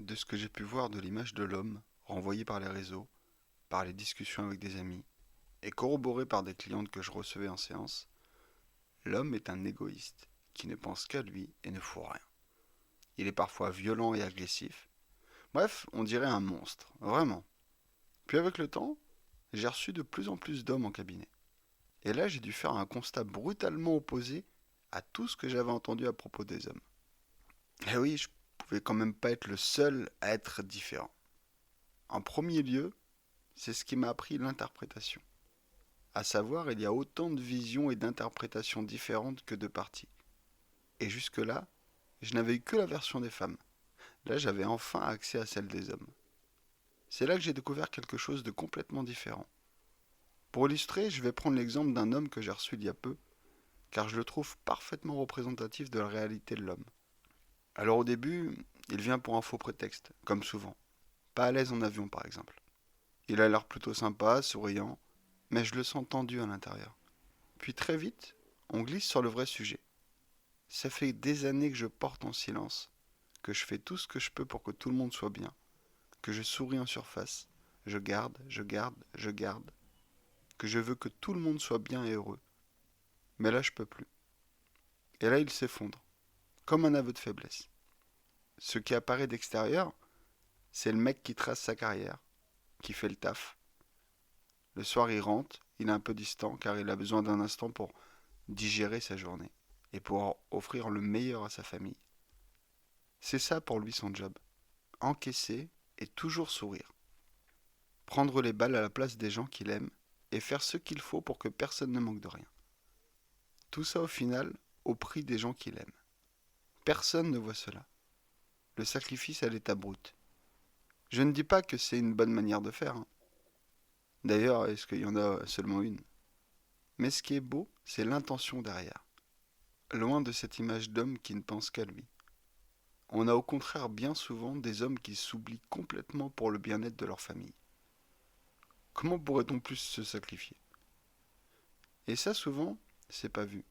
De ce que j'ai pu voir de l'image de l'homme, renvoyée par les réseaux, par les discussions avec des amis, et corroborée par des clientes que je recevais en séance, l'homme est un égoïste qui ne pense qu'à lui et ne fout rien. Il est parfois violent et agressif. Bref, on dirait un monstre, vraiment. Puis avec le temps, j'ai reçu de plus en plus d'hommes en cabinet. Et là, j'ai dû faire un constat brutalement opposé à tout ce que j'avais entendu à propos des hommes. Et oui, je pouvais quand même pas être le seul à être différent. En premier lieu, c'est ce qui m'a appris l'interprétation. À savoir, il y a autant de visions et d'interprétations différentes que de parties. Et jusque-là, je n'avais eu que la version des femmes. Là, j'avais enfin accès à celle des hommes. C'est là que j'ai découvert quelque chose de complètement différent. Pour illustrer, je vais prendre l'exemple d'un homme que j'ai reçu il y a peu, car je le trouve parfaitement représentatif de la réalité de l'homme. Alors au début, il vient pour un faux prétexte, comme souvent. Pas à l'aise en avion par exemple. Il a l'air plutôt sympa, souriant, mais je le sens tendu à l'intérieur. Puis très vite, on glisse sur le vrai sujet. Ça fait des années que je porte en silence, que je fais tout ce que je peux pour que tout le monde soit bien, que je souris en surface, je garde, je garde, je garde, que je veux que tout le monde soit bien et heureux. Mais là, je peux plus. Et là, il s'effondre, comme un aveu de faiblesse. Ce qui apparaît d'extérieur, c'est le mec qui trace sa carrière, qui fait le taf. Le soir, il rentre, il est un peu distant car il a besoin d'un instant pour digérer sa journée et pour offrir le meilleur à sa famille. C'est ça pour lui son job. Encaisser et toujours sourire. Prendre les balles à la place des gens qu'il aime et faire ce qu'il faut pour que personne ne manque de rien. Tout ça au final au prix des gens qu'il aime. Personne ne voit cela. Le sacrifice à l'état brut. Je ne dis pas que c'est une bonne manière de faire, hein. D'ailleurs, est-ce qu'il y en a seulement une? Mais ce qui est beau, c'est l'intention derrière. Loin de cette image d'homme qui ne pense qu'à lui. On a au contraire bien souvent des hommes qui s'oublient complètement pour le bien-être de leur famille. Comment pourrait-on plus se sacrifier? Et ça souvent, c'est pas vu.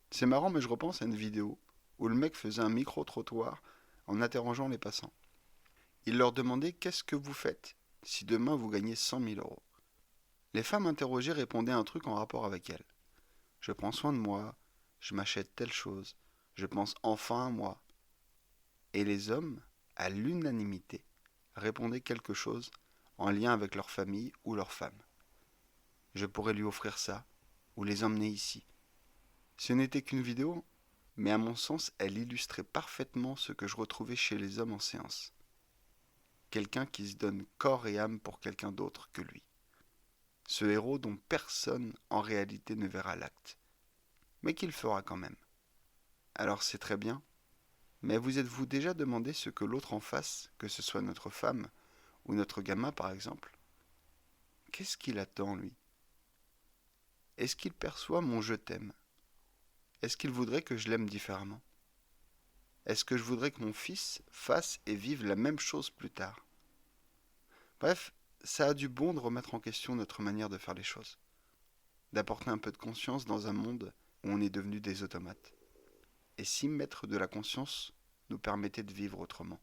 C'est marrant mais je repense à une vidéo où le mec faisait un micro-trottoir en interrogeant les passants. Il leur demandait qu'est-ce que vous faites si demain vous gagnez 100 000 euros. Les femmes interrogées répondaient un truc en rapport avec elles. Je prends soin de moi, je m'achète telle chose, je pense enfin à moi. Et les hommes, à l'unanimité, répondaient quelque chose en lien avec leur famille ou leur femme. Je pourrais lui offrir ça, ou les emmener ici. Ce n'était qu'une vidéo, mais à mon sens, elle illustrait parfaitement ce que je retrouvais chez les hommes en séance. Quelqu'un qui se donne corps et âme pour quelqu'un d'autre que lui. Ce héros dont personne en réalité ne verra l'acte, mais qu'il fera quand même. Alors c'est très bien, mais vous êtes-vous déjà demandé ce que l'autre en face, que ce soit notre femme ou notre gamin par exemple, qu'est-ce qu'il attend lui? Est-ce qu'il perçoit mon je t'aime? Est-ce qu'il voudrait que je l'aime différemment? Est-ce que je voudrais que mon fils fasse et vive la même chose plus tard? Bref, ça a du bon de remettre en question notre manière de faire les choses, d'apporter un peu de conscience dans un monde où on est devenu des automates. Et si mettre de la conscience nous permettait de vivre autrement?